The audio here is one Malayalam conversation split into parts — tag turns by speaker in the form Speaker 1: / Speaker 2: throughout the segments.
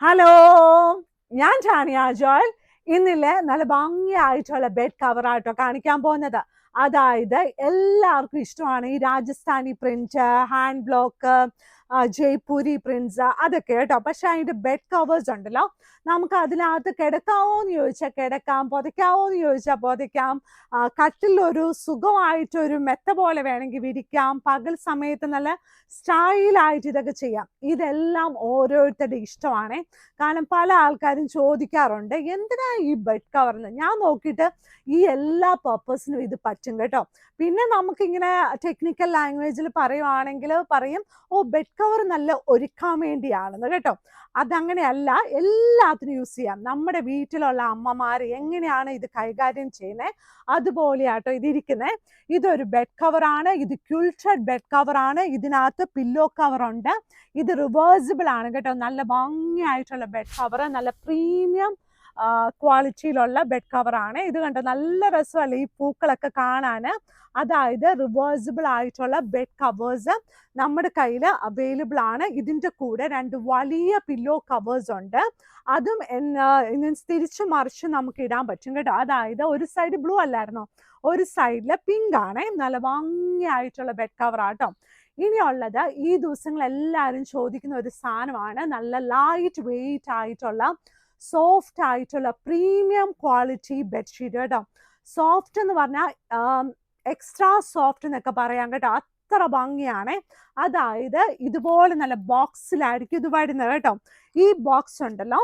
Speaker 1: ഹലോ, ഞാൻ ടാനിയ ജോയൽ. ഇന്നില്ലേ നല്ല ഭംഗിയായിട്ടുള്ള ബെഡ് കവറായിട്ടോ കാണിക്കാൻ പോകുന്നത്. അതായത് എല്ലാവർക്കും ഇഷ്ടമാണ് ഈ Rajasthani print, hand block, Jaipuri prints അതൊക്കെ കേട്ടോ. പക്ഷെ അതിന്റെ ബെഡ് കവേഴ്സ് ഉണ്ടല്ലോ, നമുക്ക് അതിനകത്ത് കിടക്കാവോ എന്ന് ചോദിച്ചാൽ കിടക്കാം, പുതയ്ക്കാവോ എന്ന് ചോദിച്ചാൽ പുതയ്ക്കാം. കട്ടിലൊരു സുഖമായിട്ടൊരു മെത്ത പോലെ വേണമെങ്കിൽ വിരിക്കാം. പകൽ സമയത്ത് നല്ല സ്റ്റൈലായിട്ട് ഇതൊക്കെ ചെയ്യാം. ഇതെല്ലാം ഓരോരുത്തരുടെ ഇഷ്ടമാണ്. കാരണം പല ആൾക്കാരും ചോദിക്കാറുണ്ട് എന്തിനാ ഈ ബെഡ് കവറിന്. ഞാൻ നോക്കിയിട്ട് ഈ എല്ലാ പർപ്പസിനും ഇത് പറ്റും കേട്ടോ. പിന്നെ നമുക്കിങ്ങനെ ടെക്നിക്കൽ ലാംഗ്വേജിൽ പറയുവാണെങ്കിൽ പറയും, ഓ ബെഡ് കവർ നല്ല ഒരുക്കാൻ വേണ്ടിയാണെന്ന് കേട്ടോ. അതങ്ങനെയല്ല, എല്ലാത്തിനും യൂസ് ചെയ്യാം. നമ്മുടെ വീട്ടിലുള്ള അമ്മമാർ എങ്ങനെയാണ് ഇത് കൈകാര്യം ചെയ്യുന്നത് അതുപോലെയാട്ടോ ഇതിരിക്കുന്നത്. ഇതൊരു ബെഡ് കവറാണ്. ഇത് ക്വിൽറ്റഡ് ബെഡ് കവറാണ്. ഇതിനകത്ത് പില്ലോ കവർ ഉണ്ട്. ഇത് റിവേഴ്സിബിൾ ആണ് കേട്ടോ. നല്ല ഭംഗിയായിട്ടുള്ള ബെഡ് കവർ, നല്ല പ്രീമിയം ക്വാളിറ്റിയിലുള്ള ബെഡ് കവറാണ്. ഇത് കണ്ടോ, നല്ല രസമല്ലേ ഈ പൂക്കളൊക്കെ കാണാൻ. അതായത് റിവേഴ്സിബിൾ ആയിട്ടുള്ള ബെഡ് കവേഴ്സ് നമ്മുടെ കയ്യിൽ അവൈലബിൾ ആണ്. ഇതിൻ്റെ കൂടെ 2 വലിയ പില്ലോ കവേഴ്സ് ഉണ്ട്. അതും തിരിച്ചു മറിച്ച് നമുക്ക് ഇടാൻ പറ്റും കേട്ടോ. അതായത് ഒരു സൈഡ് ബ്ലൂ അല്ലായിരുന്നോ, ഒരു സൈഡിൽ പിങ്ക് ആണ്. നല്ല ഭംഗിയായിട്ടുള്ള ബെഡ് കവർ ആട്ടോ. ഇനിയുള്ളത് ഈ ദിവസങ്ങൾ എല്ലാവരും ചോദിക്കുന്ന ഒരു സാധനമാണ്, നല്ല ലൈറ്റ് വെയിറ്റ് ആയിട്ടുള്ള സോഫ്റ്റ് ആയിട്ടുള്ള പ്രീമിയം ക്വാളിറ്റി ബെഡ്ഷീറ്റ് കേട്ടോ. സോഫ്റ്റ് എന്ന് പറഞ്ഞാൽ എക്സ്ട്രാ സോഫ്റ്റ് എന്നൊക്കെ പറയാം കേട്ടോ. അത്ര ഭംഗിയാണ്. അതായത് ഇതുപോലെ നല്ല ബോക്സിലായിരിക്കും ഇത് വരുന്നത് കേട്ടോ. ഈ ബോക്സ് ഉണ്ടല്ലോ,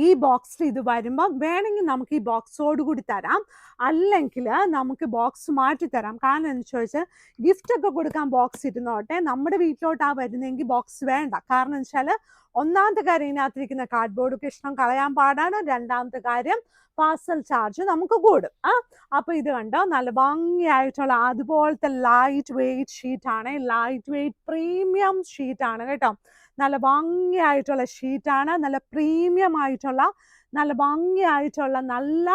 Speaker 1: ഈ ബോക്സിൽ ഇത് വരുമ്പം വേണമെങ്കിൽ നമുക്ക് ഈ ബോക്സോട് കൂടി തരാം, അല്ലെങ്കിൽ നമുക്ക് ബോക്സ് മാറ്റി തരാം. കാരണം എന്ന് ചോദിച്ചാൽ ഗിഫ്റ്റൊക്കെ കൊടുക്കാൻ ബോക്സ് ഇരുന്നോട്ടെ, നമ്മുടെ വീട്ടിലോട്ടാ വരുന്നെങ്കിൽ ബോക്സ് വേണ്ട. കാരണം എന്ന് വെച്ചാൽ ഒന്നാമത്തെ കാര്യം ഇതിനകത്തിരിക്കുന്ന കാർഡ്ബോർഡ് കഷ്ണം കളയാൻ പാടാണ്. രണ്ടാമത്തെ കാര്യം പാർസൽ ചാർജ് നമുക്ക് കൂടും. അപ്പൊ ഇത് കണ്ടോ, നല്ല ഭംഗിയായിട്ടുള്ള അതുപോലത്തെ ലൈറ്റ് വെയിറ്റ് ഷീറ്റാണ്. ലൈറ്റ് വെയിറ്റ് പ്രീമിയം ഷീറ്റാണ് കേട്ടോ. നല്ല ഭംഗിയായിട്ടുള്ള ഷീറ്റാണ്. നല്ല പ്രീമിയം ആയിട്ടുള്ള നല്ല ഭംഗിയായിട്ടുള്ള നല്ല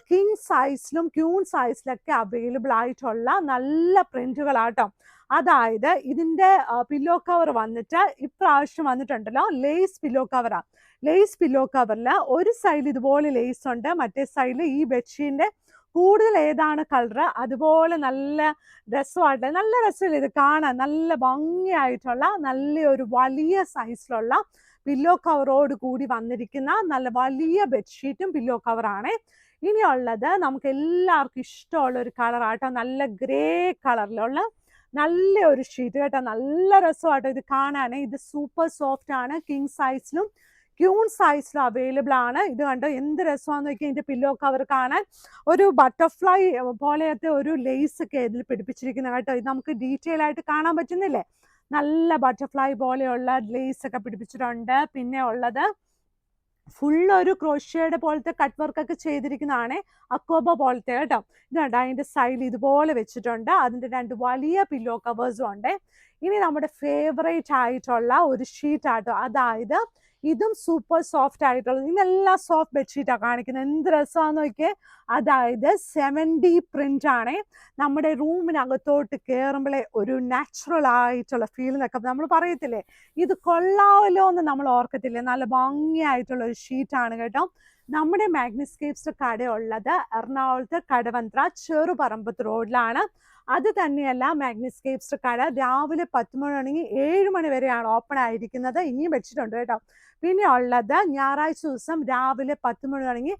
Speaker 1: കിങ് സൈസിലും ക്യൂൺ സൈസിലൊക്കെ അവൈലബിൾ ആയിട്ടുള്ള നല്ല പ്രിന്റുകളാട്ടോ. അതായത് ഇതിൻ്റെ പില്ലോ കവർ വന്നിട്ട് ഇപ്രാവശ്യം വന്നിട്ടുണ്ടല്ലോ ലേസ് പില്ലോ കവറാണ്. ലേസ് പില്ലോ കവറിൽ ഒരു സൈഡിൽ ഇതുപോലെ ലേസ് ഉണ്ട്, മറ്റേ സൈഡിൽ ഈ ബെഡ്ഷീറ്റിൻ്റെ കൂടുതൽ ഏതാണ് കളർ അതുപോലെ നല്ല രസമായിട്ട്, നല്ല രസമില്ല ഇത് കാണാൻ. നല്ല ഭംഗിയായിട്ടുള്ള നല്ലൊരു വലിയ സൈസിലുള്ള പില്ലോ കവറോട് കൂടി വന്നിരിക്കുന്ന നല്ല വലിയ ബെഡ്ഷീറ്റും പില്ലോ കവറാണ്. ഇനിയുള്ളത് നമുക്ക് എല്ലാവർക്കും ഇഷ്ടമുള്ള ഒരു കളറാട്ടോ, നല്ല ഗ്രേ കളറിലുള്ള നല്ല ഒരു ഷീറ്റ് കേട്ടോ. നല്ല രസമാട്ടോ ഇത് കാണാൻ. ഇത് സൂപ്പർ സോഫ്റ്റ് ആണ്. കിങ് സൈസിലും ക്യൂൺ സൈസിലും അവൈലബിൾ ആണ്. ഇത് കണ്ടോ എന്ത് രസമാണെന്ന് നോക്കിയാൽ ഇതിൻ്റെ പില്ലോ കവർ കാണാൻ. ഒരു ബട്ടർഫ്ലൈ പോലെയത്തെ ഒരു ലേസ് ഒക്കെ ഇതിൽ പിടിപ്പിച്ചിരിക്കുന്നത് കേട്ടോ. ഇത് നമുക്ക് ഡീറ്റെയിൽ ആയിട്ട് കാണാൻ പറ്റുന്നില്ലേ. നല്ല ബട്ടർഫ്ലൈ പോലെയുള്ള ലേസ് ഒക്കെ പിടിപ്പിച്ചിട്ടുണ്ട്. പിന്നെ ഉള്ളത് ഫുള്ളൊരു ക്രോഷ്യയുടെ പോലത്തെ കട്ട് വർക്കൊക്കെ ചെയ്തിരിക്കുന്നതാണ്, അക്കോബ പോലത്തെ കേട്ടോ. ഇതുണ്ട് അതിൻ്റെ സൈഡിൽ ഇതുപോലെ വെച്ചിട്ടുണ്ട്. അതിൻ്റെ 2 വലിയ പില്ലോ കവേഴ്സും ഉണ്ട്. ഇനി നമ്മുടെ ഫേവറേറ്റ് ആയിട്ടുള്ള ഒരു ഷീറ്റാട്ടോ. അതായത് ഇതും സൂപ്പർ സോഫ്റ്റ് ആയിട്ടുള്ളത്. ഇതെല്ലാം സോഫ്റ്റ് ബെഡ്ഷീറ്റാണ് കാണിക്കുന്നത്. എന്ത് രസമാണെന്ന് നോക്കിയേ. അതായത് 7D പ്രിന്റ് ആണ്. നമ്മുടെ റൂമിനകത്തോട്ട് കയറുമ്പോഴേ ഒരു നാച്ചുറൽ ആയിട്ടുള്ള ഫീൽ എന്നൊക്കെ നമ്മൾ പറയത്തില്ലേ, ഇത് കൊള്ളാമല്ലോ എന്ന് നമ്മൾ ഓർക്കത്തില്ലേ. നല്ല ഭംഗിയായിട്ടുള്ള ഒരു ഷീറ്റാണ് കേട്ടോ. നമ്മുടെ മാഗ്നിസ്കേപ്സ് കടയുള്ളത് എറണാകുളത്ത് കടവന്ത്ര ചെറുപറമ്പത്ത് റോഡിലാണ്. അത് തന്നെയല്ല, മാഗ്നിസ്കേപ്സ് കട രാവിലെ 10 മണി തുടങ്ങി 7 മണി വരെയാണ് ഓപ്പൺ ആയിരിക്കുന്നത്. ഇനിയും വെച്ചിട്ടുണ്ട് കേട്ടോ. പിന്നെ ഉള്ളത് ഞായറാഴ്ച ദിവസം രാവിലെ 10 മണി തുടങ്ങി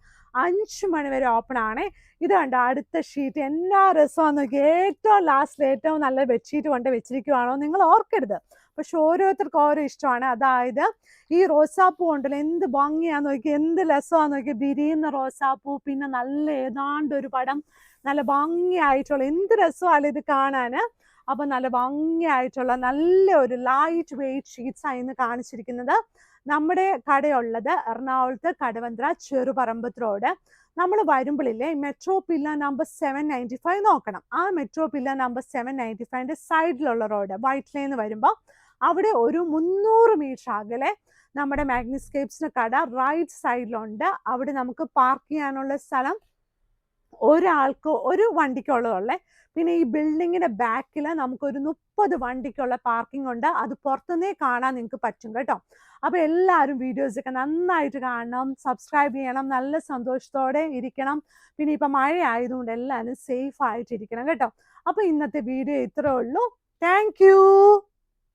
Speaker 1: 5 മണി വരെ ഓപ്പൺ ആണ്. ഇത് കണ്ടോ അടുത്ത ഷീറ്റ്. എന്നാ രസമാണെന്ന് നോക്കി. ഏറ്റവും ലാസ്റ്റിൽ ഏറ്റവും നല്ല ബെഡ്ഷീറ്റ് കൊണ്ട് വെച്ചിരിക്കുവാണോ നിങ്ങൾ ഓർക്കരുത്. പക്ഷെ ഓരോരുത്തർക്കും ഓരോ ഇഷ്ടമാണ്. അതായത് ഈ റോസാപ്പൂ ഉണ്ടല്ലോ, എന്ത് ഭംഗിയാന്ന് നോക്കി, എന്ത് രസമാന്ന് നോക്കി. വിരിയുന്ന റോസാപ്പൂ, പിന്നെ നല്ല ഏതാണ്ട് ഒരു പടം നല്ല ഭംഗിയായിട്ടുള്ള, എന്ത് രസമല്ല ഇത് കാണാൻ. അപ്പൊ നല്ല ഭംഗിയായിട്ടുള്ള നല്ല ഒരു ലൈറ്റ് വെയിറ്റ് ഷീറ്റ്സ് ആയിരുന്നു കാണിച്ചിരിക്കുന്നത്. നമ്മുടെ കടയുള്ളത് എറണാകുളത്ത് കടവന്ത്ര ചെറുപറമ്പത്ത് റോഡ്. നമ്മൾ വരുമ്പോഴില്ലേ മെട്രോ പില്ല നമ്പർ 795 നോക്കണം. ആ മെട്രോ പില്ല നമ്പർ 795ന്റെ സൈഡിലുള്ള റോഡ് വൈറ്റ് ലൈൻ വരുമ്പോൾ അവിടെ ഒരു 300 മീറ്റർ അകലെ നമ്മുടെ മാഗ്നിസ്കേപ്സിന്റെ കട റൈറ്റ് സൈഡിലുണ്ട്. അവിടെ നമുക്ക് പാർക്ക് ചെയ്യാനുള്ള സ്ഥലം ഒരാൾക്ക് ഒരു വണ്ടിക്കുള്ളതല്ലേ. പിന്നെ ഈ ബിൽഡിങ്ങിന്റെ ബാക്കിൽ നമുക്കൊരു 30 വണ്ടിക്കുള്ള പാർക്കിംഗ് ഉണ്ട്. അത് പുറത്തുനിന്നേ കാണാൻ നിങ്ങൾക്ക് പറ്റും കേട്ടോ. അപ്പൊ എല്ലാവരും വീഡിയോസ് ഒക്കെ നന്നായിട്ട് കാണണം, സബ്സ്ക്രൈബ് ചെയ്യണം, നല്ല സന്തോഷത്തോടെ ഇരിക്കണം. പിന്നെ ഇപ്പൊ മഴ ആയതുകൊണ്ട് എല്ലാവരും സേഫ് ആയിട്ടിരിക്കണം കേട്ടോ. അപ്പൊ ഇന്നത്തെ വീഡിയോ ഇത്രേ ഉള്ളൂ. Thank you.